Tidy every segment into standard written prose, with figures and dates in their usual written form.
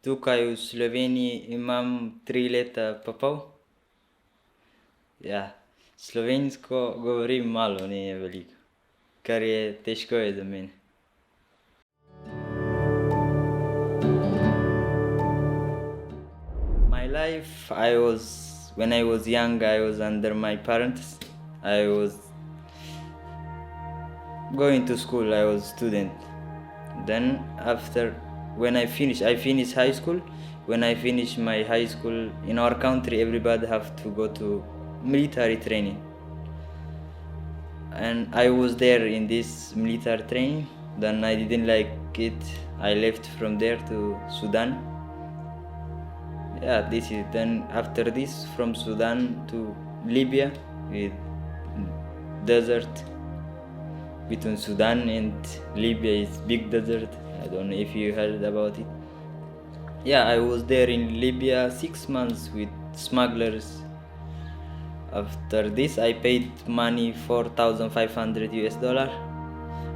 Tukaj v Sloveniji imam 3 leta pa pol. Ja, slovensko govorim malo, ne veliko, kar je težko je za mene. My life, when I was young, I was under my parents. I was going to school, I was student. Then when I finished high school. When I finished my high school, in our country, everybody have to go to military training. And I was there in this military training. Then I didn't like it. I left from there to Sudan. Yeah, this is then after this from Sudan to Libya with desert. Between Sudan and Libya is big desert. I don't know if you heard about it. Yeah, I was there in Libya 6 months with smugglers. After this, I paid money $4,500.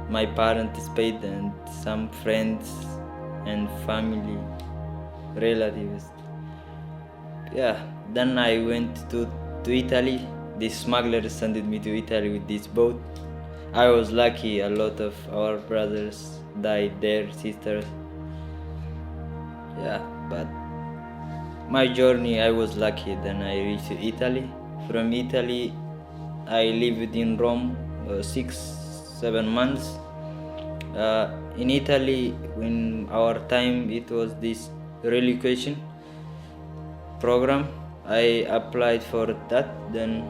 My parents paid and some friends and family, relatives. Yeah, then I went to Italy. The smugglers sent me to Italy with this boat. I was lucky, a lot of our brothers died there, sisters. Yeah, but my journey, I was lucky. Then I reached Italy. From Italy, I lived in Rome 6-7 months. In Italy, in our time, it was this relocation program. I applied for that. Then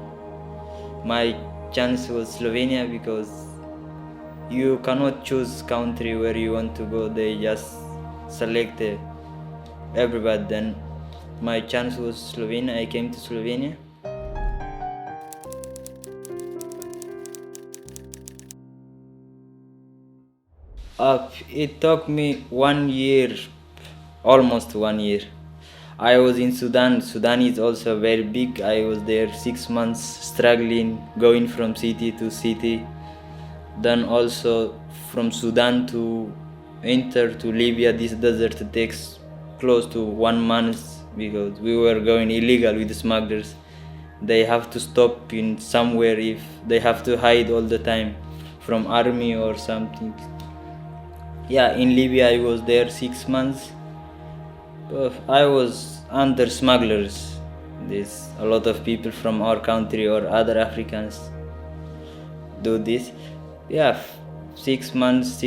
my chance was Slovenia, because you cannot choose country where you want to go. They just select everybody. Then my chance was Slovenia. I came to Slovenia. It took me 1 year, almost 1 year. I was in Sudan. Sudan is also very big. I was there 6 months, struggling, going from city to city. Then also from Sudan to enter to Libya, this desert takes close to 1 month, because we were going illegal with the smugglers. They have to stop in somewhere if they have to hide all the time from army or something. Yeah, in Libya I was there 6 months. I was under smugglers. There's a lot of people from our country or other Africans do this. Yeah, 6 months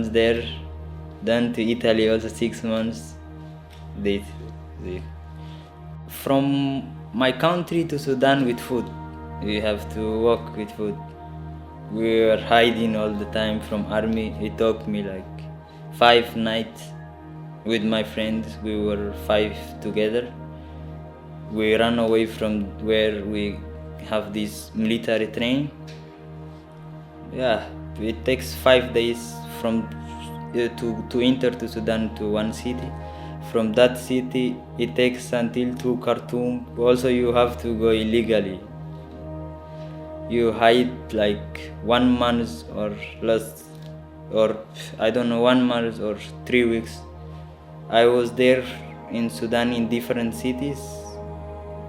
there. Then to Italy also 6 months. This. From my country to Sudan with food. We have to walk with food. We were hiding all the time from army. It took me like 5 nights with my friends. We were 5 together. We ran away from where we have this military training. Yeah, it takes 5 days from to enter to Sudan to one city. From that city, it takes until to Khartoum. Also, you have to go illegally. You hide like 1 month or less, or I don't know, 1 month or 3 weeks. I was there in Sudan in different cities.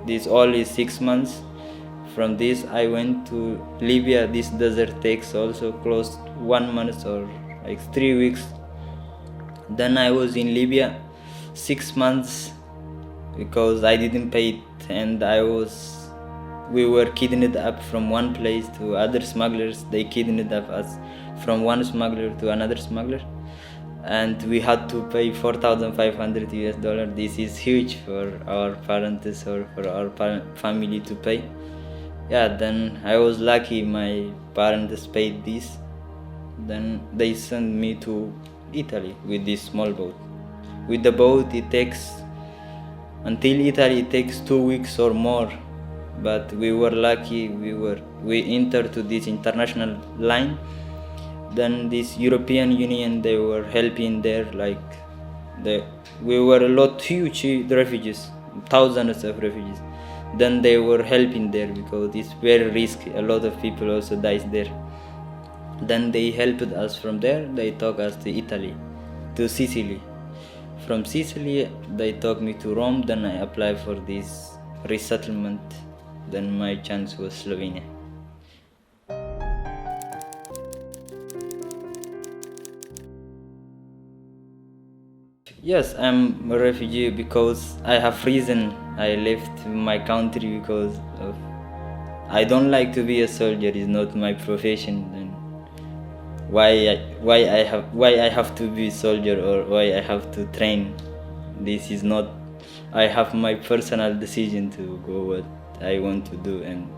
This all is 6 months. From this, I went to Libya. This desert takes also close 1 month or like 3 weeks. Then I was in Libya 6 months because I didn't pay it, and we were kidnapped up from one place to other smugglers. They kidnapped us from one smuggler to another smuggler, and we had to pay $4,500. This is huge for our parents or for our family to pay. Yeah, then I was lucky my parents paid this. Then they sent me to Italy with this small boat. With the boat, it takes until Italy, it takes 2 weeks or more. But we were lucky. We entered to this international line. Then this European Union, they were helping there. We were a lot huge refugees, thousands of refugees. Then they were helping there because it's very risky. A lot of people also dies there. Then they helped us from there. They took us to Italy, to Sicily. From Sicily, they took me to Rome, then I applied for this resettlement, then my chance was Slovenia. Yes, I'm a refugee because I have reason. I left my country because of I don't like to be a soldier. It's not my profession. And why I have to be a soldier or why I have to train? This is not. I have my personal decision to go what I want to do, and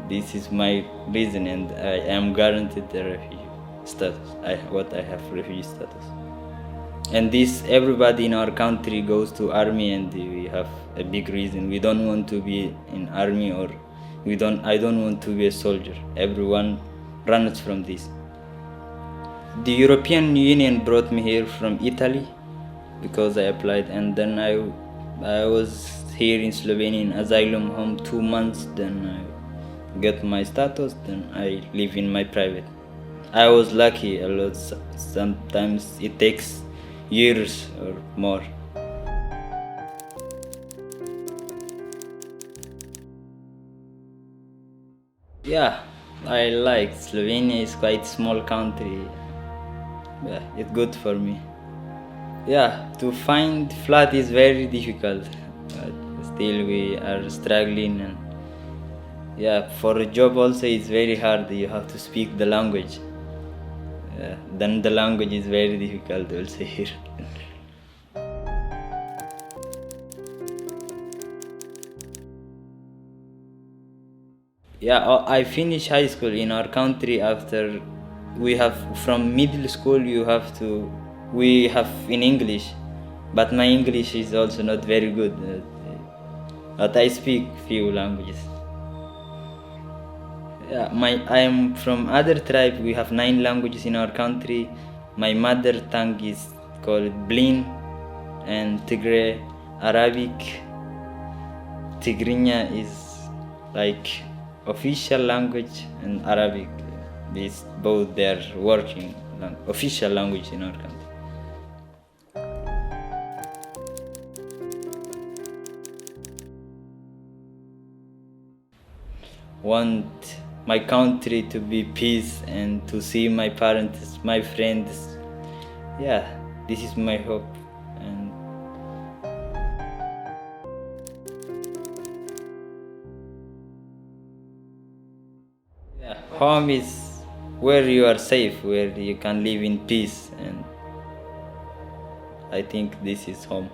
this is my reason, and I am guaranteed the refugee status. I have refugee status. And this everybody in our country goes to army, and we have a big reason. We don't want to be in army, or I don't want to be a soldier. Everyone runs from this. The European Union brought me here from Italy because I applied, and then I was here in Slovenia in asylum home 2 months. Then I got my status. Then I live in my private. I was lucky a lot. Sometimes it takes years or more. Yeah, I like Slovenia. Is quite small country. Yeah, it's good for me. Yeah, to find flat is very difficult, but still we are struggling. And yeah, for a job also it's very hard. You have to speak the language. Then the language is very difficult also here. Yeah, I finished high school in our country after we have from middle school we have in English, but my English is also not very good. But I speak few languages. Yeah, I am from other tribe. We have 9 languages in our country. My mother tongue is called Blin and Tigray, Arabic. Tigrinya is like official language, and Arabic. These both they are working official language in our country. Want my country to be peace and to see my parents, my friends. Yeah, this is my hope. And yeah, home is where you are safe, where you can live in peace, and I think this is home.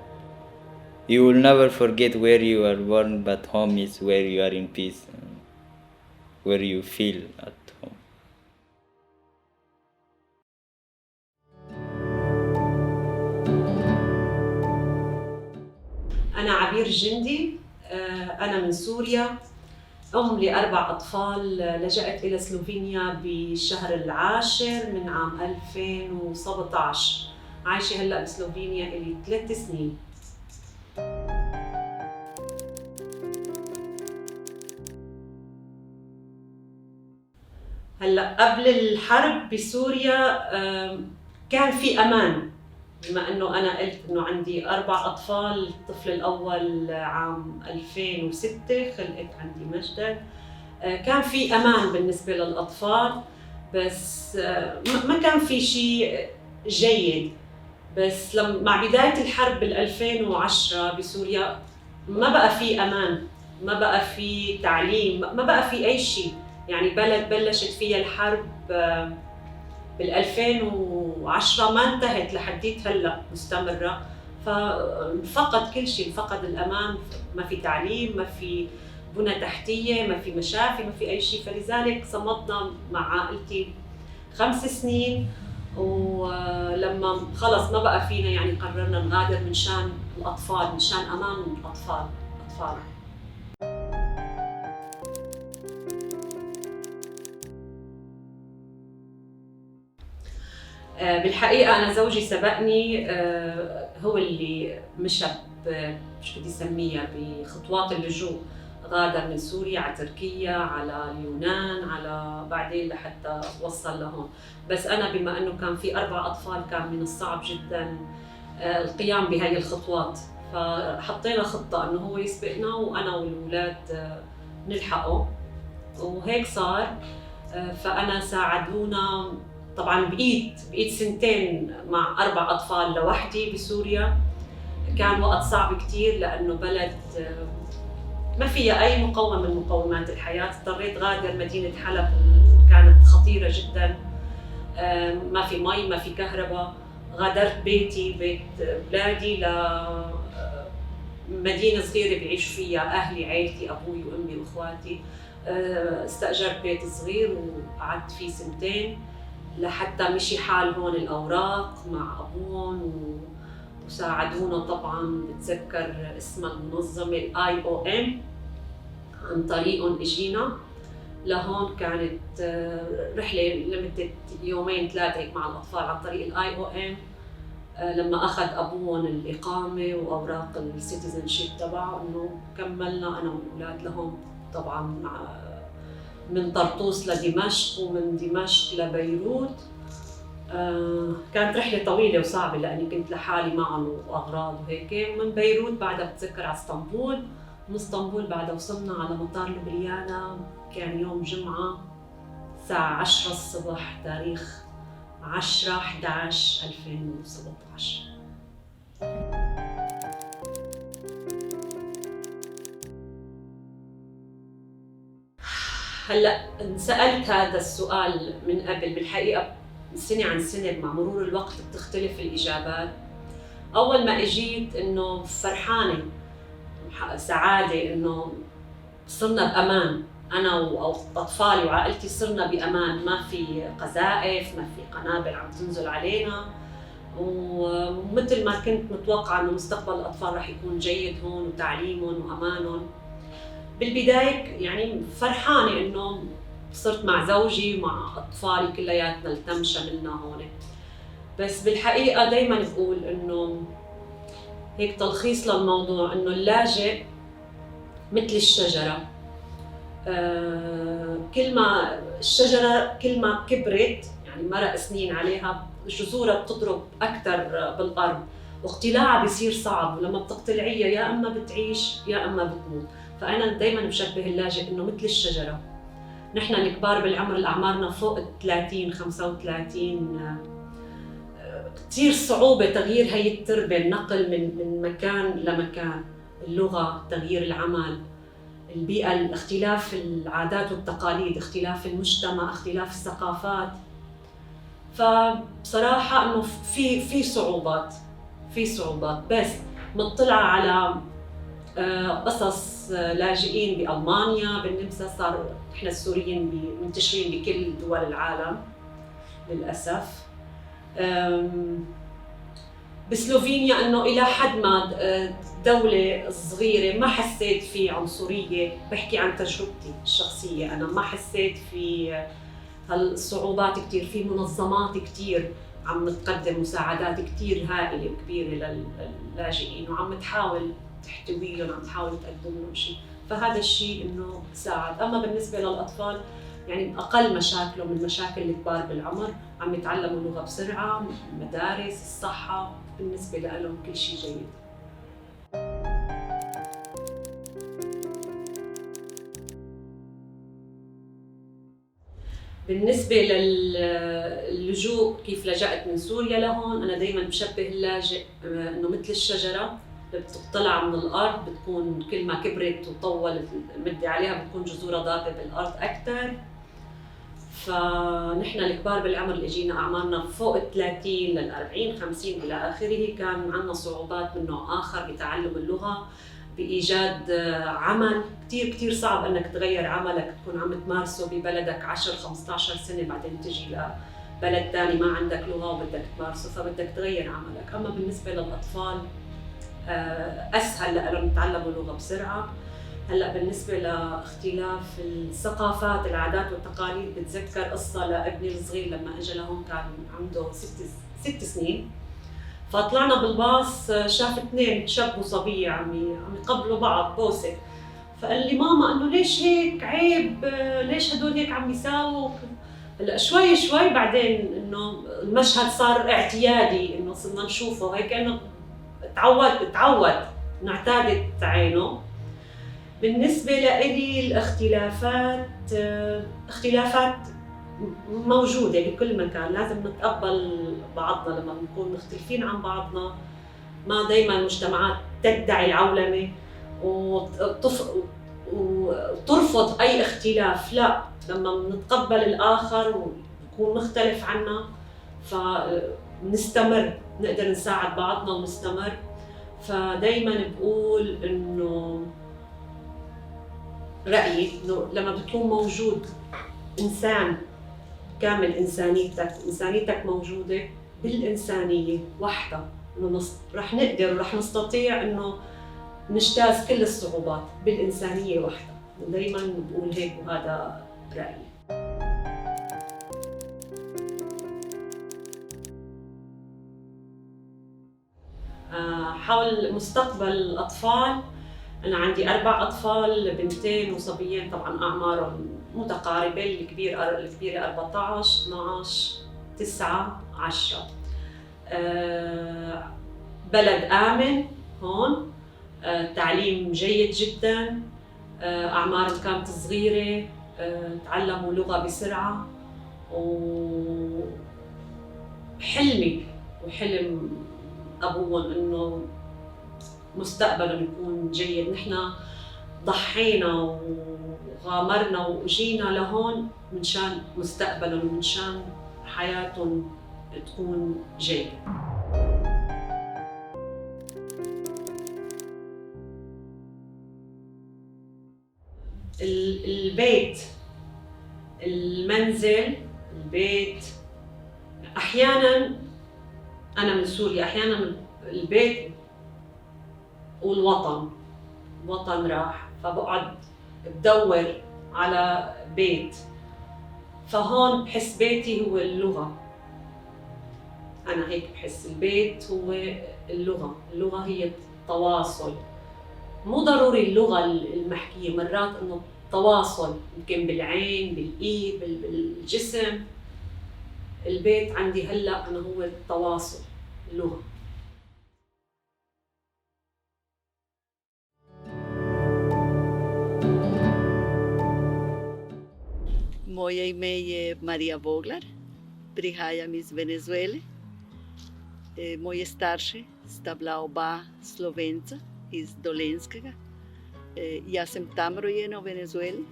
You will never forget where you are born, but home is where you are in peace, and where you feel at home. أنا عبير جندي. أنا من سوريا، أم ل4 أطفال. لجأت إلى سلوفينيا بالشهر العاشر من عام 2017. عايشة هلأ بسلوفينيا إلي 3 سنين. هلأ قبل الحرب بسوريا كان في أمان، بما أنه أنا قلت أنه عندي 4 أطفال. الطفل الأول عام 2006 خلقت عندي مجدد. كان في أمان بالنسبة للأطفال، بس ما كان في شيء جيد. بس مع بداية الحرب بال 2010 بسوريا ما بقى في أمان، ما بقى في تعليم، ما بقى في أي شيء. يعني بلد بلشت فيها الحرب بال 2010 ما انتهت لحديت هلا مستمرة، ففقد كل شيء، فقد الأمان. ما في تعليم، ما في بنى تحتية، ما في مشافي، ما في أي شيء. فلذلك صمدنا مع عائلتي 5 سنين، ولما خلص ما بقى فينا يعني قررنا نغادر من شان الأطفال، من شان أمان الأطفال. بالحقيقة أنا زوجي سبقني، هو اللي مشى شو بدي سميها بخطوات اللجوء. غادر من سوريا على تركيا، على اليونان، على بعدين لحتى وصل لهون. بس أنا بما أنه كان في 4 أطفال كان من الصعب جدا القيام بهاي الخطوات. فحطينا خطة إنه هو يسبقنا وأنا والأولاد نلحقه، وهيك صار. فأنا ساعدونا طبعاً، بقيت سنتين مع 4 أطفال لوحدي بسوريا. كان وقت صعب كتير لأنه بلد ما فيها أي مقوم من مقومات الحياة. اضطريت غادر مدينة حلب، كانت خطيرة جداً، ما في مي، ما في كهرباء. غادرت بيتي، بيت أولادي، لمدينة صغيرة بعيش فيها أهلي، عيلتي، أبوي وأمي وإخواتي. استأجرت بيت صغير وقعدت فيه سنتين لحتى مشي حال هون الأوراق مع أبوهم، وساعدونا طبعاً. بتذكر اسمها المنظمة IOM، عن طريقهم اجينا لهون. كانت رحلة لمدة 2-3 هيك مع الأطفال عن طريق IOM. لما أخذ أبوهم الإقامة وأوراق السيتيزنشيب تبعه، إنه كملنا أنا والأولاد لهون. طبعاً من طرطوس لدمشق، ومن دمشق لبيروت. كانت رحلة طويلة وصعبة لأني كنت لحالي معهم وأغراض وهيك. من بيروت بعدها بتذكر على اسطنبول. من اسطنبول بعدها وصلنا على مطار لبريانا. كان يوم جمعة الساعة 10 الصبح، تاريخ 10/11/2017. هلأ انسألت هذا السؤال من قبل، بالحقيقة سنة عن سنة مع مرور الوقت بتختلف الإجابات. أول ما إجيت إنه فرحانة، سعادة، إنه صرنا بأمان. أنا وأطفالي وعائلتي صرنا بأمان، ما في قذائف، ما في قنابل عم تنزل علينا. ومثل ما كنت متوقعة إنه مستقبل الأطفال رح يكون جيد هون، وتعليمهم وأمانهم. بالبداية يعني فرحانة إنه صرت مع زوجي ومع أطفالي كلياتنا التم شملنا هون. بس بالحقيقة دايماً بقول إنه هيك تلخيص للموضوع، إنه اللاجئ مثل الشجرة. الشجرة كل ما كبرت، يعني مرق سنين عليها، جذورها بتضرب أكثر بالأرض، واقتلاعها بيصير صعب. ولما بتقتلعيها يا أما بتعيش يا أما بتموت. فأنا دايماً بشبه اللاجئ إنه مثل الشجرة. نحن الكبار بالعمر اللي أعمارنا فوق 30-35، كثير صعوبة تغيير هي التربة، النقل من مكان لمكان، اللغة، تغيير العمل، البيئة، اختلاف العادات والتقاليد، اختلاف المجتمع، اختلاف الثقافات. فبصراحة إنه في صعوبات، بس مطلعة على قصص لاجئين بألمانيا، بالنمسا. صار إحنا السوريين منتشرين بكل دول العالم للأسف. بسلوفينيا إنه إلى حد ما دولة صغيرة، ما حسيت في عنصرية. بحكي عن تجربتي الشخصية، أنا ما حسيت في هالصعوبات كتير. في منظمات كتير عم تقدم مساعدات كتير هائلة وكبيرة للاجئين، وعم تحاول تحتويهم، عم تحاول تقدم لهم شيء. فهذا الشيء إنه ساعد. أما بالنسبة للأطفال، يعني أقل مشاكلهم من مشاكل الكبار بالعمر. عم يتعلموا اللغة بسرعة، المدارس، الصحة، بالنسبة لهم كل شيء جيد. بالنسبة للجوء، كيف لجأت من سوريا لهون، أنا دايماً بشبه اللاجئ إنه مثل الشجرة بتطلع من الأرض. بتكون كل ما كبرت وطولت المدة عليها بتكون جذورها ضاربة بالأرض أكثر. فنحن الكبار بالعمر اللي اجينا أعمارنا فوق 30 لل40 50 إلى آخره، كان عندنا صعوبات من نوع آخر بتعلم اللغة، بإيجاد عمل. كتير صعب أنك تغير عملك تكون عم تمارسه ببلدك 10-15 سنة، بعدين تجي لبلد ثاني ما عندك لغة وبدك تمارسه، فبدك تغير عملك. أما بالنسبة للأطفال أسهل لأنهم يتعلموا اللغة بسرعة. هلأ بالنسبة لاختلاف الثقافات، العادات والتقاليد، بتذكر قصة لابني الصغير لما اجى لهون، كان عنده 6 سنين. فطلعنا بالباص، شاف 2 شاب وصبية عم يقبلوا بعض بوسة. فقال لي ماما انه ليش هيك، عيب، ليش هدول هيك عم يساووا. هلا شوي شوي بعدين انه المشهد صار اعتيادي، انه صرنا نشوفه هيك انه تعود اعتادت عينه. بالنسبة لإلي اختلافات موجودة بكل مكان، لازم نتقبل بعضنا لما بنكون مختلفين عن بعضنا. ما دايما المجتمعات تدعي العولمة وترفض أي اختلاف، لا، لما بنتقبل الآخر ويكون مختلف عنا فنستمر، نقدر نساعد بعضنا ونستمر. فدايما بقول إنه رأيي إنه لما بتكون موجود إنسان كامل، إنسانيتك موجودة بالإنسانية وحدها، إنه رح نقدر ورح نستطيع إنه نجتاز كل الصعوبات بالإنسانية وحدها. دايماً بقول هيك وهذا رأيي. حول مستقبل الأطفال، أنا عندي 4 أطفال، بنتين وصبيين، طبعاً أعمارهم متقاربة، الكبيرة 14 12 9 10. بلد آمن هون، تعليم جيد جداً، أعمارهم كانت صغيرة، تعلموا لغة بسرعة، وحلمي وحلم أبوهم إنه مستقبلهم يكون جيد. نحن ضحينا وغامرنا وجينا لهون منشان مستقبلهم ومنشان حياتهم تكون جيدة. البيت، المنزل، البيت، أحياناً أنا من سوريا، أحياناً البيت والوطن، الوطن راح، فبقعد بدور على بيت. فهون بحس بيتي هو اللغة، أنا هيك بحس البيت هو اللغة. اللغة هي التواصل، مو ضروري اللغة المحكية، مرات إنه التواصل يمكن بالعين، بالإيد، بالجسم. البيت عندي هلأ أنا هو التواصل، اللغة. Moje ime je Marija Voglar, prihajam iz Venezuele. Moji starši sta bila oba Slovenca iz Dolenjskega. Jaz sem tam rojena v Venezueli,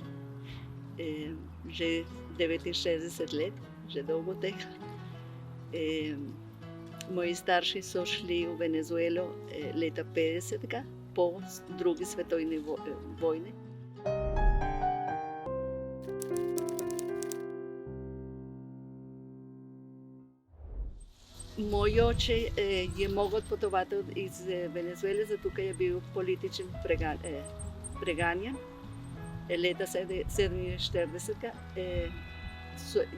že 69 let, že dolgo tega. Moji starši so šli v Venezuelo leta 50 po drugi svetovni vojni. Moj oče je mogel odpotovati iz Venezuele, zato ker je bil politično preganjan. Leta 1947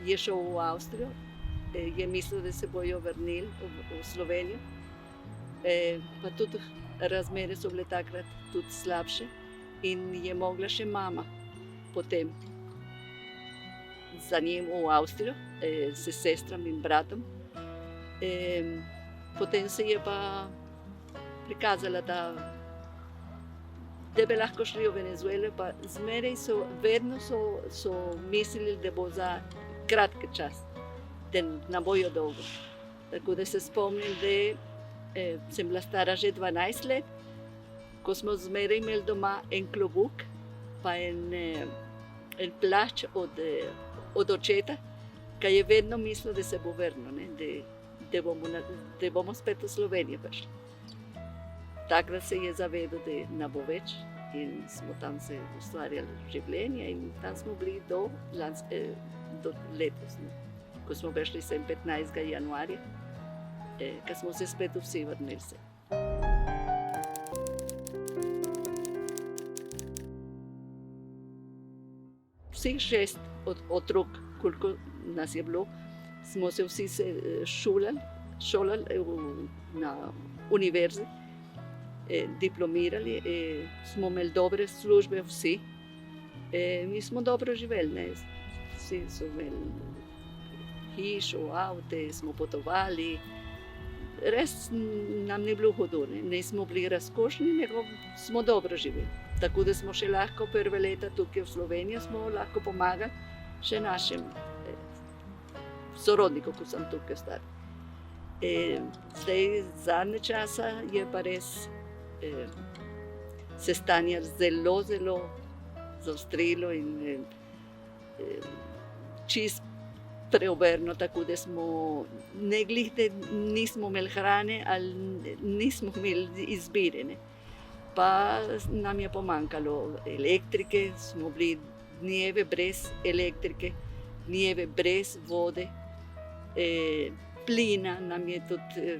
je šel v Avstrijo, je mislil, da se bojo vrnili v Slovenijo. Pa tudi razmere so bile takrat tudi slabše in je mogla še mama potem za njim v Avstrijo s sestram in bratom. Potem se je pa prikazala, da bi lahko šli v Venezuelo, pa zmeraj vedno so mislili, da bo za kratki čas, da ne bojo dolgo. Tako da se spomnim, da sem bila stara že 12 let, ko smo zmeraj imeli doma en klobuk, pa en plašč od očeta, ki je vedno mislil, da se bo vrnil, da bomo spet v Slovenijo prišli. Takrat se je zavedal, da ne bo več, in smo tam se ustvarjali življenje in tam smo bili do letos, ko smo prišli sem 15. januarja, ko smo se spet vsi vrnili se. Vseh 6 otrok, koliko nas je bilo, smo se vsi šolali na univerzi, diplomirali, smo imeli dobre službe vsi. Mi smo dobro živeli, vsi so imeli hišo, avte, smo potovali. Res nam ni bilo hudo, nismo bili razkošni, nego smo dobro živeli. Tako da smo še lahko prve leta tukaj v Sloveniji smo lahko pomagali še našim sorodnikom, ko sem tukaj star. Zdaj, zadnje časa je pa res se stanje zelo, zelo zaostrilo in čist preobrno, tako da smo ne glih, da nismo imeli hrane ali nismo imeli izbire. Pa nam je pomankalo elektrike, smo bili dneve brez elektrike, dneve brez vode, plina nam je tudi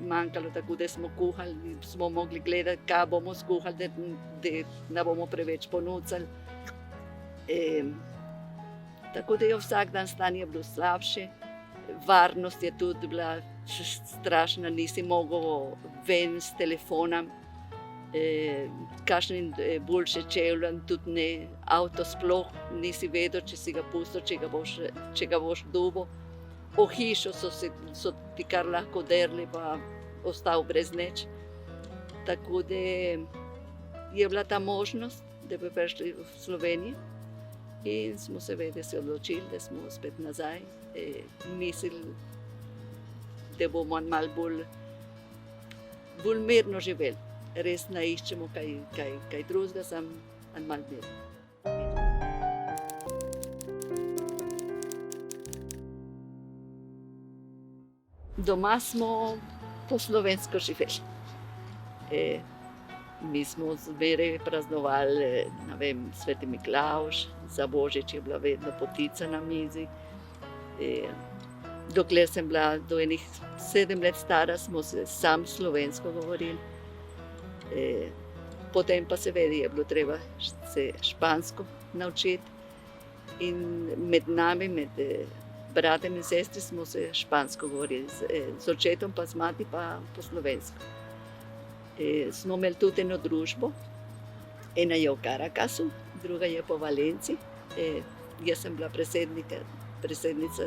manjkalo, tako da smo kuhali, smo mogli gledati, kaj bomo skuhali, da ne bomo preveč ponucali. Tako da je vsak dan stanje bilo slabše, varnost je tudi bila strašna, nisi mogel ven s telefonom, kakšen boljše čevljen, tudi ne, avto sploh nisi vedel, če si ga pustil, če ga boš dobil. O hišo so ti kar lahko derli, pa ostal brez nič. Tako da je bila ta možnost, da bi prišli v Slovenijo in smo seveda se odločili, da smo spet nazaj. Mislili, da bomo malo bolj mirno živeli. Res ne iščemo kaj drugega, samo malo mirno. Doma smo po slovensko živeli. Mi smo zmeraj praznovali, ne vem, sveti Miklavž, za Božič je bila vedno potica na mizi. Dokler sem bila do enih 7 let stara, smo se sam slovensko govorili. Potem pa seveda je bilo treba se špansko naučiti in med nami, med bratem in sestri smo se špansko govorili, z očetom pa z mati pa po slovensko. Smo imeli tudi eno družbo, ena je v Caracasu, druga je po Valenciji. Jaz sem bila predsednica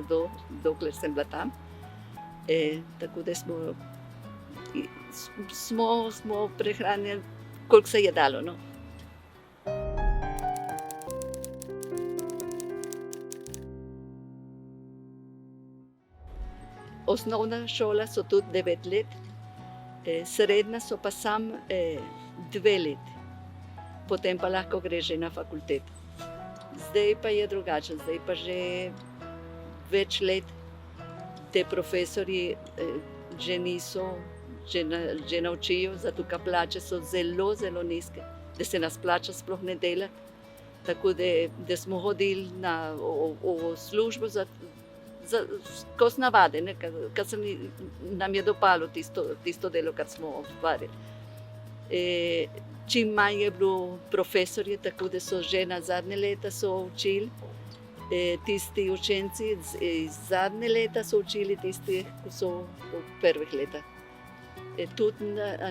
dokler sem bila tam. Tako da smo prehranjali, koliko se je dalo. No. Osnovna šola so tudi 9 let, srednja so pa samo 2 leti. Potem pa lahko greš že na fakulteto. Zdaj pa je drugače, zdaj pa že več let te profesorji že niso, že naučijo, zato ker plače so zelo, zelo nizke, da se nas plača sploh ne dela. Tako da smo hodili v službo skozi navade, ker nam je dopalo tisto delo, kar smo ustvarili. Čim manj je bilo profesorje, tako da so že na zadnje leta so učili. Tisti učenci iz zadnje leta so učili tisti, ki so v prvih letah. Tudi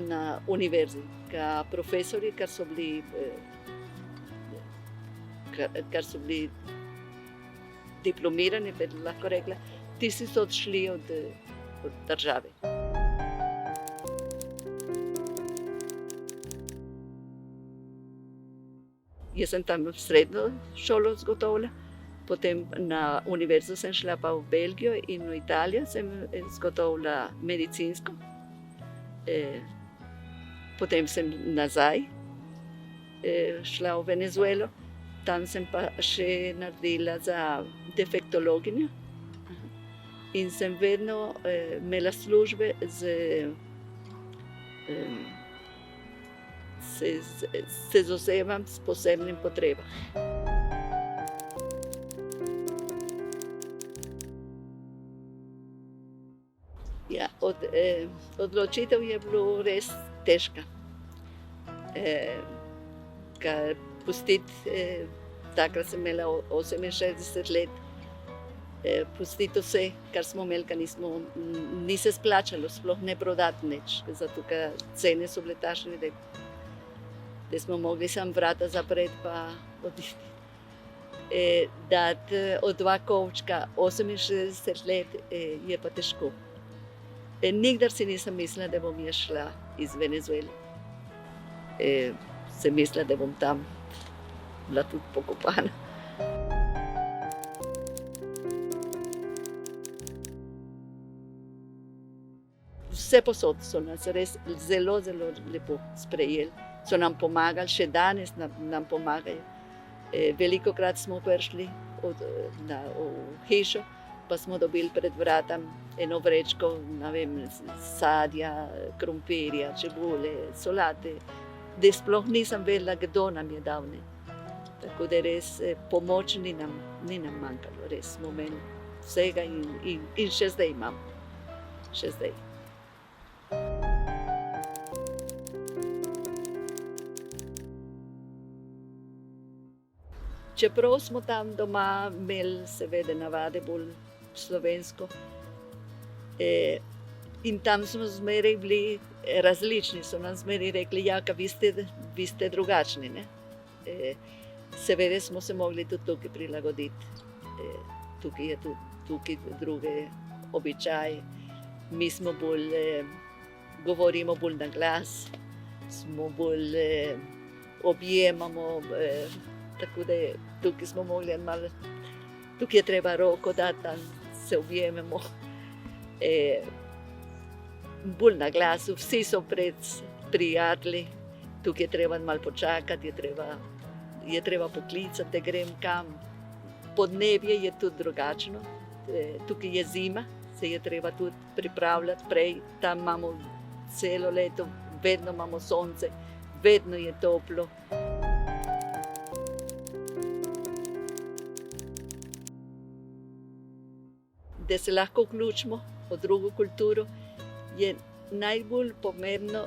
na univerzi, ker profesorji, kar so bili diplomirani, bi lahko rekla, tisti so odšli od države. Jaz sem tam srednjo šolo zgotovila, potem na univerzo sem šla pa v Belgijo in v Italijo sem zgotovila medicinsko. Potem sem nazaj šla v Venezuelo, tam sem pa še naredila za defektologinjo in sem vedno imela službe z osebami s posebnim potrebam. Ja, odločitev je bilo res težka. Ker pustiti, takrat sem imela 68 let, pustiti vse, kar smo imeli, ker ni se splačalo, sploh ne prodati nič, zato ker cene so bile takšne, da smo mogli samo vrata zapreti pa oditi. dati od 2 kovčka 68 let je pa težko. Nikdar si nisem mislila, da bom jaz šla iz Venezuele. Sem mislila, da bom tam bila tudi pokopana. Vse posod so nas res zelo, zelo lepo sprejeli. So nam pomagali, še danes nam pomagajo. Velikokrat smo prišli v hišo, pa smo dobili pred vratom eno vrečko, ne vem, sadja, krompirja, čebule, solate, da sploh nisem vedela, kdo nam je dal. Tako da res pomoč ni nam manjkalo, res smo imeli vsega in še zdaj imam. Še zdaj. Čeprav smo tam doma imeli seveda navade bolj slovensko in tam smo zmeraj bili različni, so nam zmeraj rekli, ja, ka vi ste drugačni, ne. Seveda smo se mogli tudi tukaj prilagoditi. Tukaj je tudi druge običaje. Mi smo bolj, govorimo bolj na glas, smo bolj objemamo, tako da tukaj smo mogli malo, tukaj je treba roko dati, da se objememo. Bolj na glasu, vsi so prijatelji, tukaj je treba malo počakati, je treba poklicati, da grem kam. Podnebje je tudi drugačno, tukaj je zima, se je treba tudi pripravljati prej, tam imamo celo leto, vedno imamo sonce, vedno je toplo. Da se lahko vključimo v drugo kulturo, je najbolj pomembno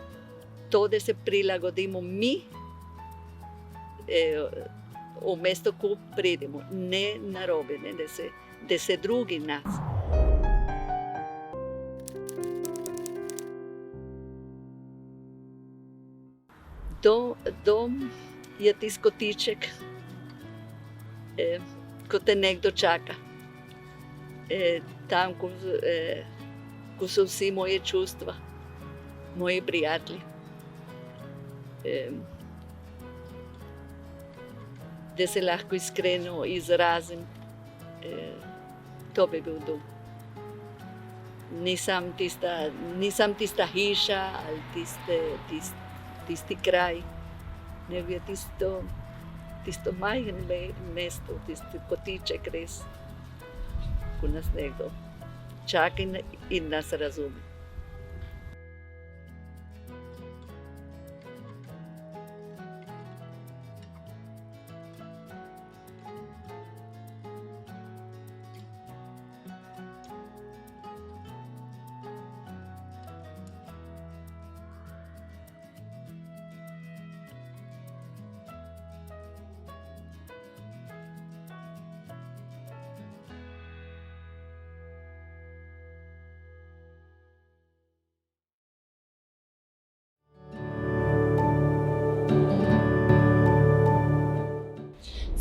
to, da se prilagodimo mi v mesto, ko pridemo, ne narobe, ne, da se drugi nas. Dom je tisti kotiček, ko te nekdo čaka. Tam, ko so vsi moje čustva, moji prijatelji. Da se lahko iskreno izrazim, to bi bil dom. Nisem tista hiša ali tisti kraj, nego je tisto majhno mesto, tisti kotiček res, ko nas nekdo čaka in nas razume.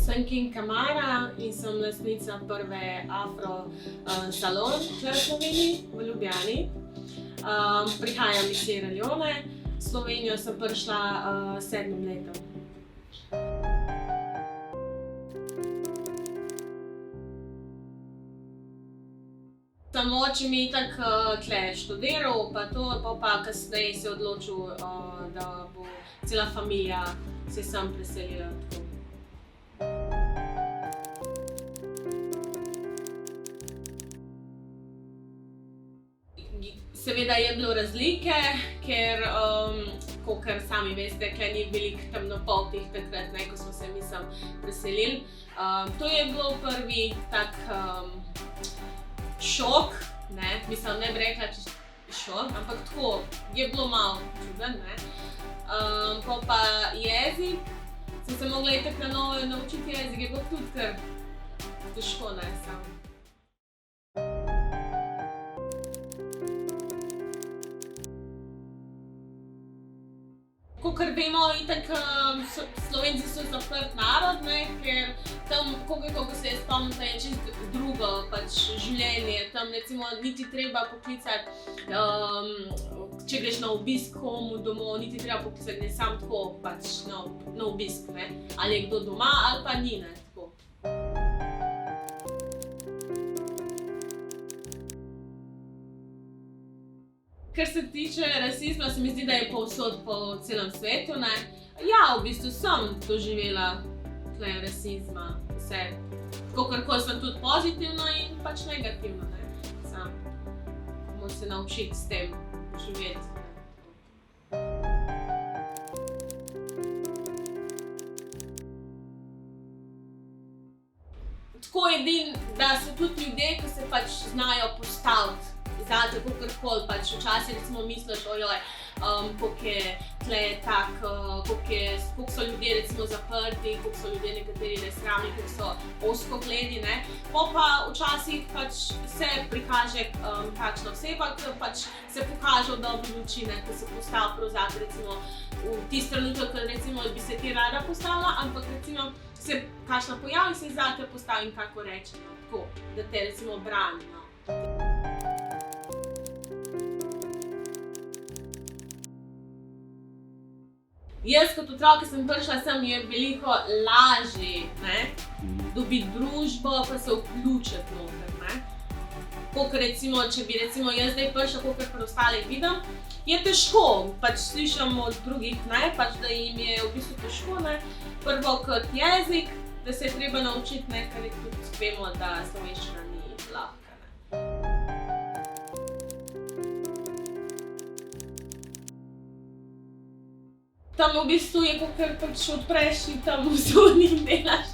Sem Kamara in sem lastnica prve afro salon v Sloveniji, v Ljubljani. Prihajam iz Sierre Leone, v Slovenijo sem prišla 7 letom. Sem oče mi tako tle študiral, pa kasneje se odločil, da bo cela familija se sem preselila. Seveda je bilo razlike, ker, kakor sami veste, tle ni veliko temnopoltih takrat, ne, ko smo se mi sem preselili. To je bilo prvi tak šok, ne, mislim, ne bi rekla šok, ampak tako, je bilo malo čuden, ne. Pa jezik, sem se mogla itak na novo naučiti jezik, je bilo tudi kar težko, ne, samo. kakor vemo, itak Slovenci so zaprt narod, ne, ker tam, koliko se je spomnila, je čisto drugo pač življenje. Tam recimo niti treba poklicati, če greš na obisk komu domov, niti treba poklicati, ne sam tako pač na obisk, ne. Ali je kdo doma, ali pa ni, ne, tako. Kar se tiče rasizma, se mi zdi, da je povsod po celem svetu, ne. Ja, v bistvu sem doživela tle rasizma, vse. Kakorkoli sem tudi pozitivno in pač negativno, ne. Sam moramo se naučiti s tem živeti. Tako edin, da so tudi ljudje, ki se pač znajo postaviti zate, kakorkoli pač včasih recimo misliš, ojoj, koliko je tle tak, koliko so ljudje recimo zaprti, koliko so ljudje nekateri nesramni, koliko so ozkogledi, ne. Pa včasih pač se prikaže takšna oseba, ki pač se pokaže v dobri luči, ne, ki se postavi prav zate recimo v tisti trenutek, ko recimo bi se ti rada postavila, ampak recimo se kakšna pojavi, se zate postavi in kako reče, no, tako, da te recimo brani, no. Jaz kot otroka sem prišla sem, je veliko lažje, ne, dobiti družbo, pa se vključiti noter, ne. Kakor recimo, če bi recimo jaz zdaj prišla, kakor preostalih vidim, je težko, pač slišim od drugih, ne, pač da jim je v bistvu težko, ne. Prvo kot jezik, da se je treba naučiti, ne, ker tudi vemo, da slovenščina ni lahka, ne. Tam v bistvu je, kakor pač odpreš in tam v zunaj delaš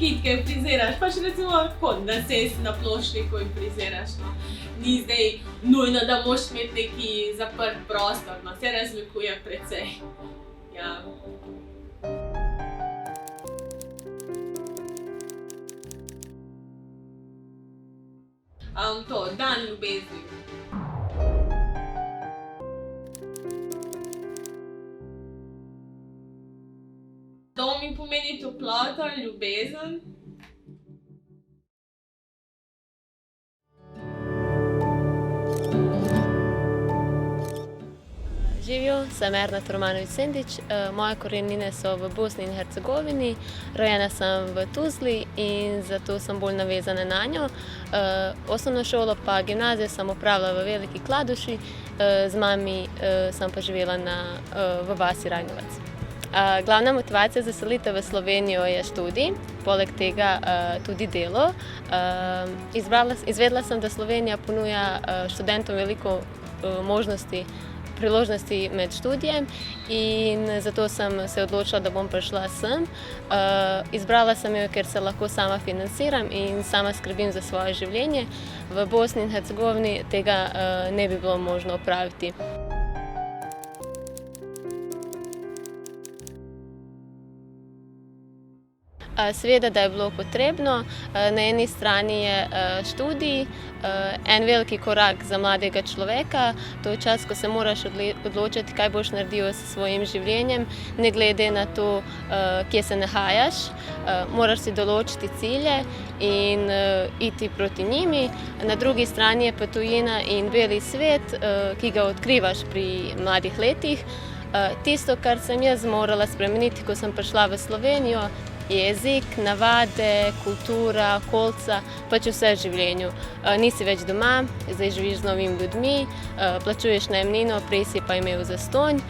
kitke, friziraš, pač recimo tako, da sesi na pločniku in friziraš, no. Ni zdaj nujno, da moraš imeti neki zaprt prostor, no, se razlikuje precej, ja. Dan ljubezni. Dom mi pomeni toploto, ljubezen. Živijo, sem Ernat Romanović-Sendić, moje korenine so v Bosni in Hercegovini, rojena sem v Tuzli in zato sem bolj navezana na njo. Osnovno šolo pa gimnazijo sem opravila v Veliki Kladuši, z mami sem pa živela v vasi Rajnovac. Glavna motivacija za selitev v Slovenijo je študij, poleg tega tudi delo. Izvedela sem, da Slovenija ponuja študentom veliko možnosti, priložnosti med študijem in zato sem se odločila, da bom prišla sem. Izbrala sem jo, ker se lahko sama financiram in sama skrbim za svoje življenje. V Bosni in Hercegovini tega ne bi bilo možno opraviti. Seveda, da je bilo potrebno. Na eni strani je študij, en veliki korak za mladega človeka. To je čas, ko se moraš odločiti, kaj boš naredil s svojim življenjem, ne glede na to, kje se nahajaš. Moraš si določiti cilje in iti proti njimi. Na drugi strani je pa tujina in beli svet, ki ga odkrivaš pri mladih letih. Tisto, kar sem jaz morala spremeniti, ko sem prišla v Slovenijo, jezik, navade, kultura, okolca, pač vse v življenju. Nisi več doma, zdaj živiš z novimi ljudmi, plačuješ najemnino, prej si pa imel zastonj,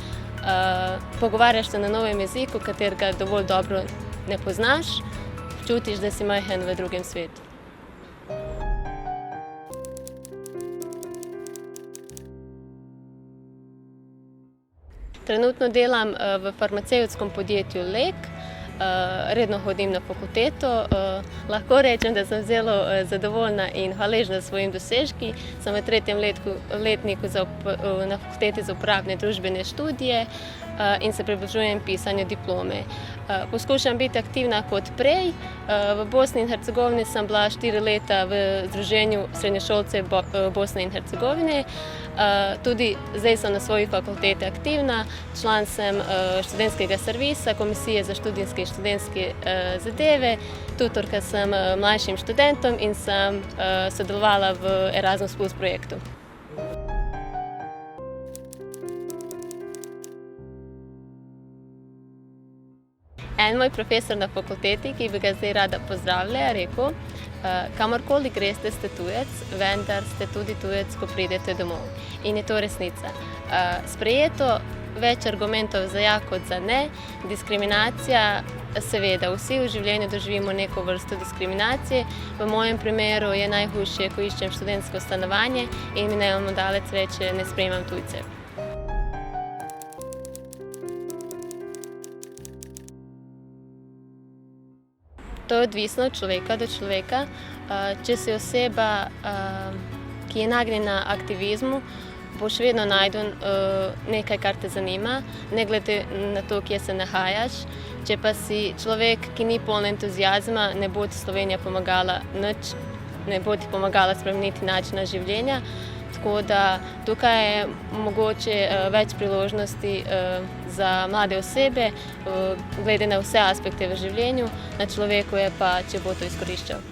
pogovarjaš se na novem jeziku, katerega dovolj dobro ne poznaš, čutiš, da si majhen v drugem svetu. Trenutno delam v farmacevtskem podjetju Lek. Redno hodim na fakulteto. Lahko rečem, da sem zelo zadovoljna in hvaležna s svojim dosežki. Sem v 3. letniku na fakulteti za uporabne družbene študije. in se približujem pisanju diplome. Poskušam biti aktivna kot prej. V Bosni in Hercegovini sem bila 4 leta v Združenju srednješolcev Bosne in Hercegovine. Tudi zdaj sem na svoji fakulteti aktivna. Član sem študentskega servisa, komisije za študijske in študentske zadeve. Tutorka sem mlajšim študentom in sem sodelovala v Erasmus Plus projektu. En moj profesor na fakulteti, ki bi ga zdaj rada pozdravila, je rekel, kamorkoli greste, ste tujec, vendar ste tudi tujec, ko pridete domov. In je to resnica. Sprejeto več argumentov za ja kot za ne. Diskriminacija, seveda, vsi v življenju doživimo neko vrsto diskriminacije. V mojem primeru je najhujše, ko iščem študentsko stanovanje in mi najemodalec reče, ne sprejemam tujcev. To je odvisno od človeka do človeka. Če si oseba, ki je nagnjena aktivizmu, boš vedno našel nekaj, kar te zanima, ne glede na to, kje se nahajaš. Če pa si človek, ki ni poln entuziazma, ne bo ti Slovenija pomagala nič, ne bo ti pomagala spremeniti načina življenja. Tako da tukaj je mogoče več priložnosti za mlade osebe, glede na vse aspekte v življenju, na človeku je pa, če bo to izkoriščal.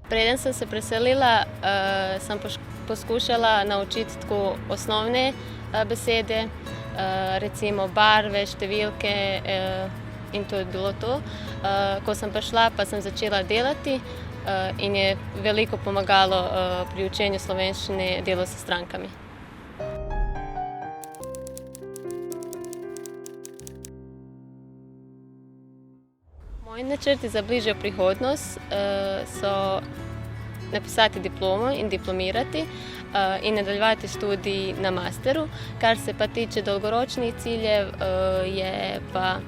Preden sem se preselila, sem poskušala naučiti tako osnovne besede, recimo barve, številke, in to je bilo to. Ko sem prišla, pa sem začela delati in je veliko pomagalo pri učenju slovenščine delo s strankami. Moji načrti za bližjo prihodnost so napisati diplomo in diplomirati in nadaljevati študij na masteru. Kar se pa tiče dolgoročnih ciljev, je pa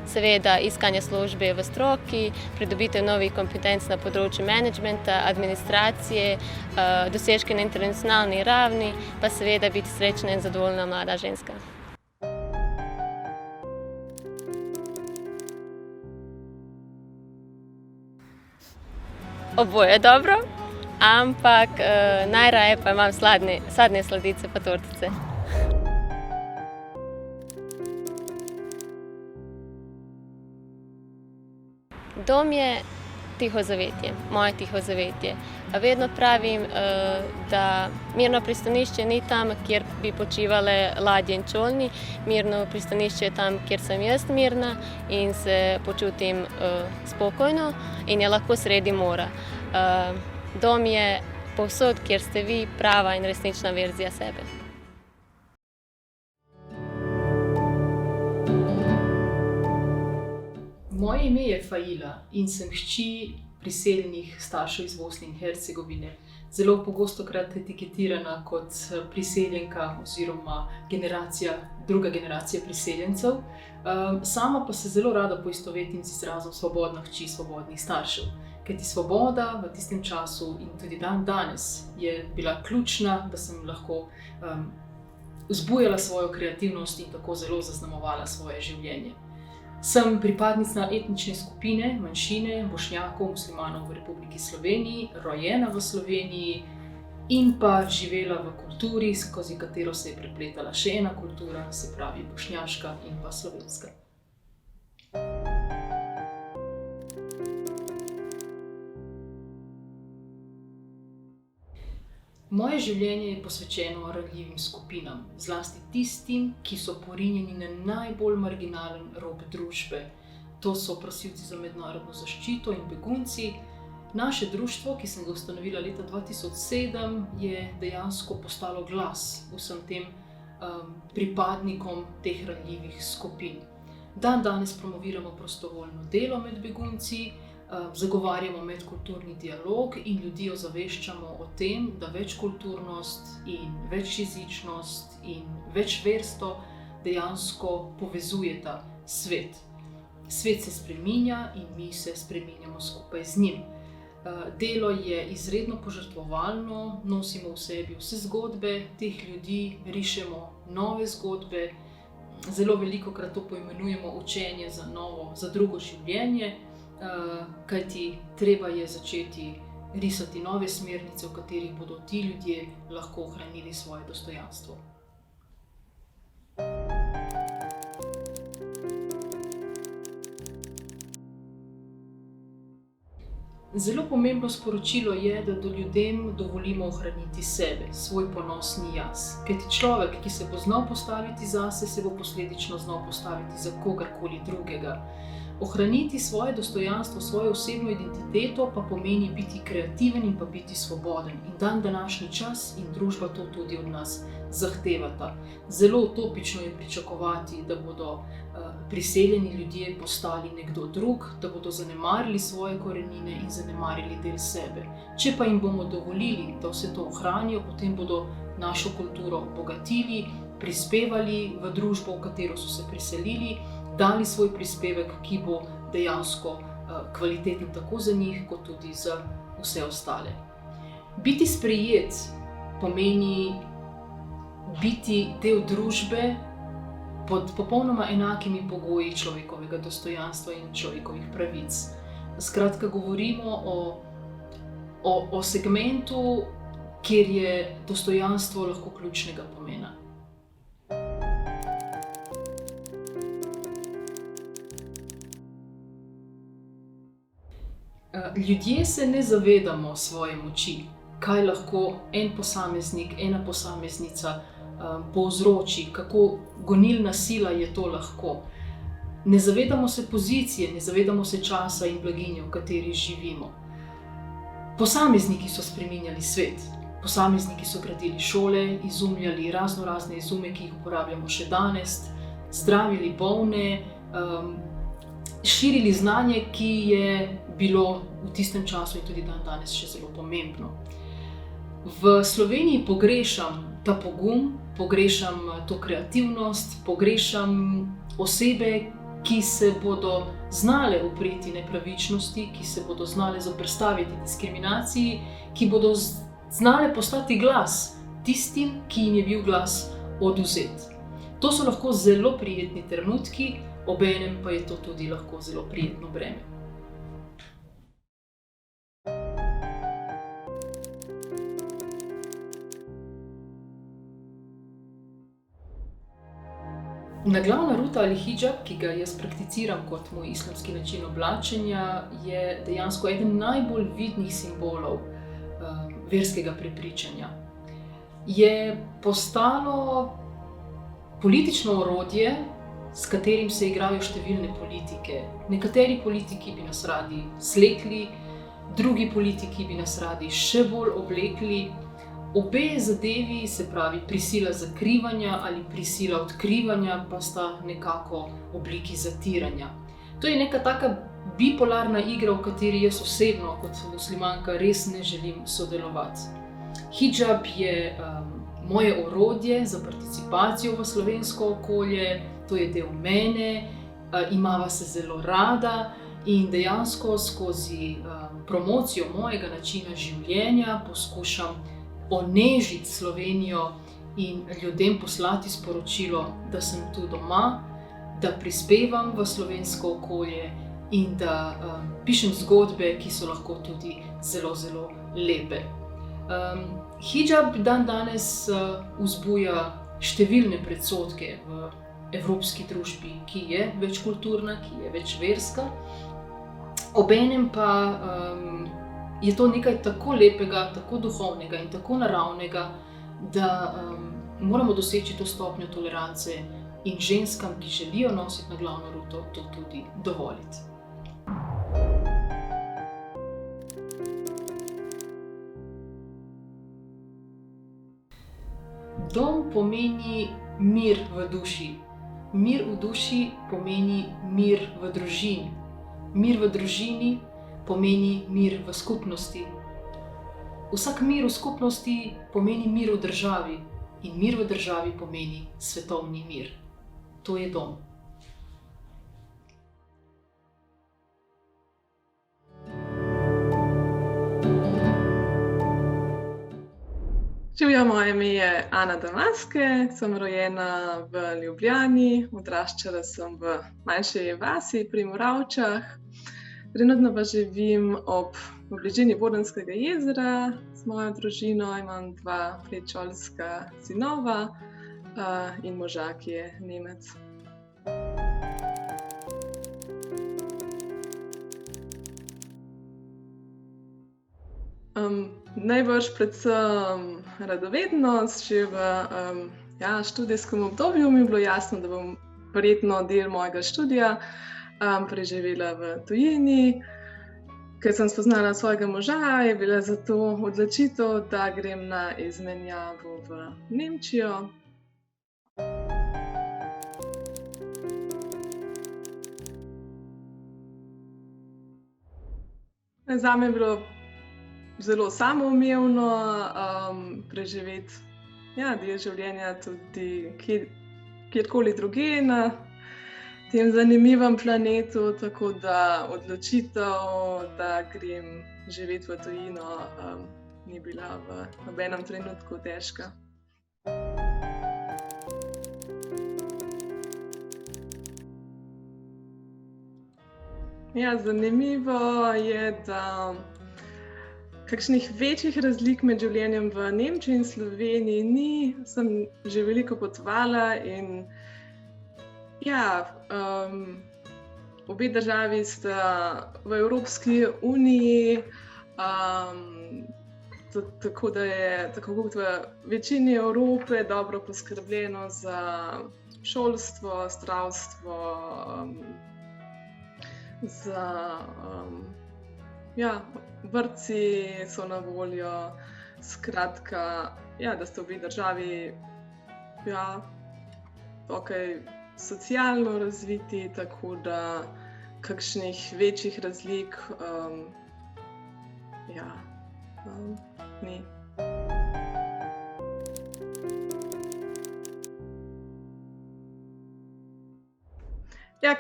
seveda iskanje službe v stroki, pridobitev novih kompetenc na področju menedžmenta, administracije, dosežke na internacionalni ravni, pa seveda biti srečna in zadovoljna mlada ženska. Oboje je dobro, ampak najraje pa imam sadne sladice pa tortice. Dom je tiho zavetje, moje tiho zavetje. Vedno pravim, da mirno pristanišče ni tam, kjer bi počivale ladje in čolni. Mirno pristanišče je tam, kjer sem jaz mirna in se počutim spokojno in je lahko sredi mora. Dom je povsod, kjer ste vi, prava in resnična verzija sebe. Moje ime je Faila in sem hči priseljenih staršev iz Bosne in Hercegovine. Zelo pogostokrat etiketirana kot priseljenka oziroma druga generacija priseljencev. Sama pa se zelo rada poistovetim z izrazom svobodna hči svobodnih staršev. Kajti svoboda v tistem času in tudi dan danes je bila ključna, da sem lahko vzbujala svojo kreativnost in tako zelo zaznamovala svoje življenje. Sem pripadnica etnične skupine, manjšine, Bošnjakov, muslimanov v Republiki Sloveniji, rojena v Sloveniji in pa živela v kulturi, skozi katero se je prepletala še ena kultura, se pravi bošnjaška in pa slovenska. Moje življenje je posvečeno ranljivim skupinam, zlasti tistim, ki so porinjeni na najbolj marginalen rob družbe. To so prosilci za mednarodno zaščito in begunci. Naše društvo, ki sem ga ustanovila leta 2007, je dejansko postalo glas vsem tem pripadnikom teh ranljivih skupin. Danes promoviramo prostovoljno delo med begunci, zagovarjamo medkulturni dialog in ljudi ozaveščamo o tem, da večkulturnost in večjezičnost in večverstvo dejansko povezujeta svet. Svet se spreminja in mi se spreminjamo skupaj z njim. Delo je izredno požrtvovalno, nosimo v sebi vse zgodbe teh ljudi, rišemo nove zgodbe. Zelo velikokrat to poimenujemo učenje za drugo življenje, kajti treba je začeti risati nove smernice, v katerih bodo ti ljudje lahko ohranili svoje dostojanstvo. Zelo pomembno sporočilo je, da ljudem dovolimo ohraniti sebe, svoj ponosni jaz. Kajti človek, ki se bo znal postaviti zase, se bo posledično znal postaviti za kogarkoli drugega. Ohraniti svoje dostojanstvo, svojo osebno identiteto pa pomeni biti kreativen in pa biti svoboden. In današnji čas in družba to tudi od nas zahtevata. Zelo utopično je pričakovati, da bodo priseljeni ljudje postali nekdo drug, da bodo zanemarili svoje korenine in zanemarili del sebe. Če pa jim bomo dovolili, da vse to ohranijo, potem bodo našo kulturo obogatili, prispevali v družbo, v katero so se priselili, dali svoj prispevek, ki bo dejansko kvaliteten tako za njih, kot tudi za vse ostale. Biti sprejet pomeni biti del družbe pod popolnoma enakimi pogoji človekovega dostojanstva in človekovih pravic. Skratka, govorimo o segmentu, kjer je dostojanstvo lahko ključnega pomena. Ljudje se ne zavedamo svoje moči, kaj lahko en posameznik, ena posameznica povzroči, kako gonilna sila je to lahko. Ne zavedamo se pozicije, ne zavedamo se časa in blaginje, v kateri živimo. Posamezniki so spreminjali svet, posamezniki so gradili šole, izumljali razne izume, ki jih uporabljamo še danes, zdravili bolne, širili znanje, ki je bilo v tistem času in tudi danes še zelo pomembno. V Sloveniji pogrešam ta pogum, pogrešam to kreativnost, pogrešam osebe, ki se bodo znale upreti nepravičnosti, ki se bodo znale zoperstaviti diskriminaciji, ki bodo znale postati glas tistim, ki jim je bil glas odvzet. To so lahko zelo prijetni trenutki, obenem pa je to tudi lahko zelo prijetno breme. Naglavna ruta ali hidžab, ki ga jaz prakticiram kot moj islamski način oblačenja, je dejansko eden najbolj vidnih simbolov verskega prepričanja. Je postalo politično orodje, s katerim se igrajo številne politike. Nekateri politiki bi nas radi slekli, drugi politiki bi nas radi še bolj oblekli. Obe zadevi, se pravi prisila zakrivanja ali prisila odkrivanja, pa sta nekako obliki zatiranja. To je neka taka bipolarna igra, v kateri jaz osebno kot muslimanka res ne želim sodelovati. Hidžab je moje orodje za participacijo v slovensko okolje, to je del mene, imava se zelo rada in dejansko skozi promocijo mojega načina življenja poskušam onežiti Slovenijo in ljudem poslati sporočilo, da sem tu doma, da prispevam v slovensko okolje in da pišem zgodbe, ki so lahko tudi zelo, zelo lepe. Hidžab danes vzbuja številne predsodke v evropski družbi, ki je večkulturna, ki je večverska. Obenem pa je to nekaj tako lepega, tako duhovnega in tako naravnega, da moramo doseči to stopnjo tolerance in ženskam, ki želijo nositi naglavno ruto, to tudi dovoliti. Dom pomeni mir v duši. Mir v duši pomeni mir v družini. Mir v družini pomeni mir v skupnosti. Vsak mir v skupnosti pomeni mir v državi in mir v državi pomeni svetovni mir. To je dom. Živja, moje ime je Ana Damaske, sem rojena v Ljubljani, odraščala sem v manjši vasi pri Moravčah. Trenutno pa živim v bližini Bodenskega jezera s mojo družino, imam 2 predšolska sinova in moža, ki je Nemec. Najbrž predvsem radovednost, že v študijskem obdobju mi je bilo jasno, da bom verjetno del mojega študija preživela v tujini. Ker sem spoznala svojega moža, je bila zato odločitev, da grem na izmenjavo v Nemčijo. Zame je bilo zelo samoumevno preživeti del življenja tudi kjerkoli drugje na tem zanimivem planetu, tako da odločitev, da grem živeti v tujino, ni bila v nobenem trenutku težka. Zanimivo je, da kakšnih večjih razlik med življenjem v Nemčiji in Sloveniji ni. Sem že veliko potovala in obe državi sta v Evropski uniji, tako da je tako kot v večini Evrope dobro poskrbljeno za šolstvo, zdravstvo, vrtci so na voljo, skratka, da sta obe državi dokaj socialno razviti, tako da kakšnih večjih razlik ni.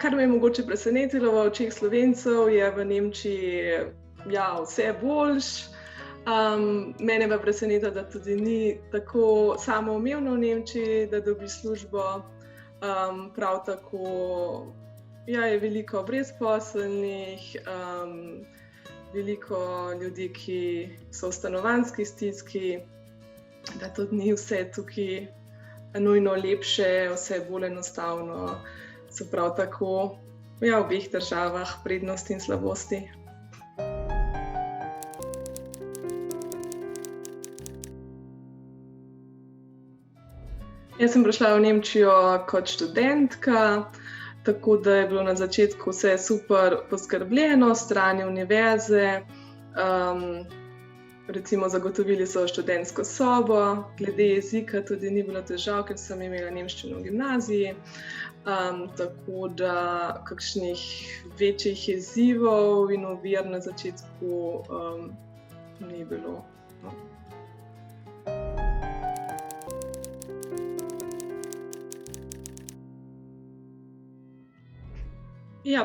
Kar me je mogoče presenetilo v očeh Slovencev, je v Nemčiji vse boljše. Mene pa preseneča, da tudi ni tako samoumevno v Nemčiji, da dobiš službo. Prav tako je veliko brezposelnih, veliko ljudi, ki so v stanovanjski stiski, da tudi ni vse tukaj nujno lepše, vse bolj enostavno. So prav tako v obeh državah prednosti in slabosti. Jaz sem prišla v Nemčijo kot študentka, tako da je bilo na začetku vse super poskrbljeno s strani univerze. Recimo zagotovili so študentsko sobo, glede jezika tudi ni bilo težav, ker sem imela nemščino v gimnaziji. Tako da kakšnih večjih izzivov in ovir na začetku ni bilo.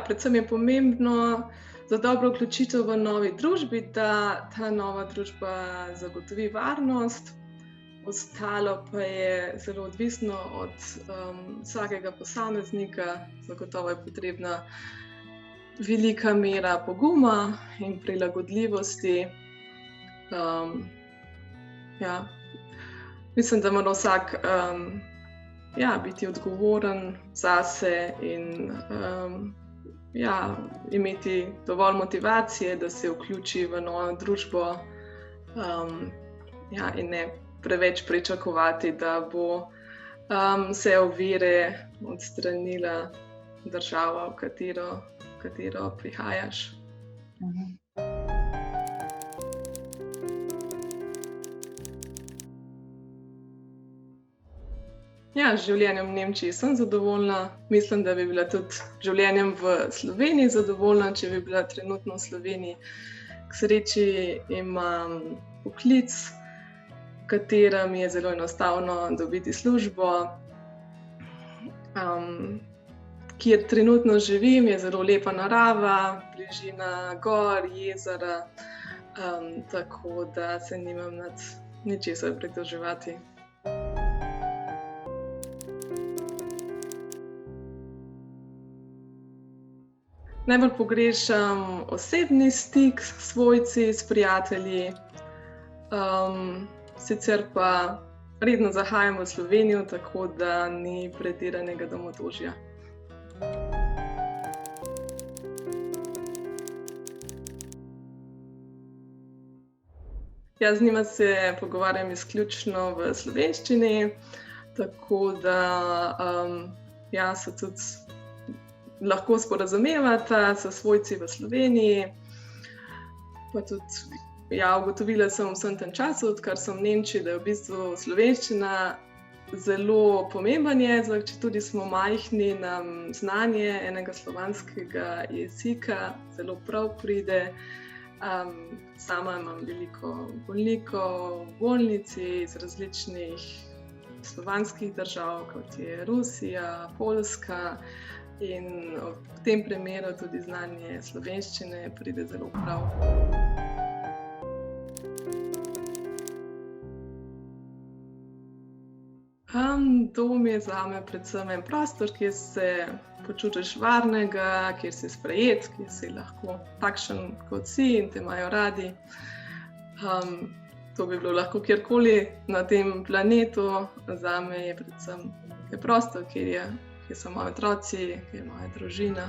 Predvsem je pomembno za dobro vključitev v novi družbi, da ta nova družba zagotovi varnost. Ostalo pa je zelo odvisno od vsakega posameznika. Zagotovo je potrebna velika mera poguma in prilagodljivosti. Mislim, da mora vsak biti odgovoren zase in imeti dovolj motivacije, da se vključi v novo družbo, in ne preveč pričakovati, da bo vse ovire odstranila država, v katero prihajaš. Z življenjem v Nemčiji sem zadovoljna. Mislim, da bi bila tudi življenjem v Sloveniji zadovoljna, če bi bila trenutno v Sloveniji. K sreči imam poklic, v katerem je zelo enostavno dobiti službo. Kjer trenutno živim, je zelo lepa narava, bližina gor, jezera, tako da se nimam nad ničesar pritoževati. Najbolj pogrešam osebni stik s svojci, s prijatelji, sicer pa redno zahajam v Slovenijo, tako da ni pretiranega domotožja. Jaz z njima se pogovarjam izključno v slovenščini, tako da se tudi lahko sporazumevata s svojci v Sloveniji. Pa tudi, ugotovila sem v vsem tem času, odkar sem v Nemčiji, da je v bistvu slovenščina zelo pomemben jezik, četudi smo majhni, nam znanje enega slovanskega jezika zelo prav pride. Sama imam veliko bolnikov v bolnici iz različnih slovanskih držav, kot je Rusija, Poljska, in v tem primeru tudi znanje slovenščine pride zelo prav. Dom je zame predvsem en prostor, kjer se počutiš varnega, kjer si sprejet, kjer si lahko takšen, kot si in te imajo radi. To bi bilo lahko kjerkoli na tem planetu. Zame je predvsem prostor, kjer so moji otroci, kjer je moja družina.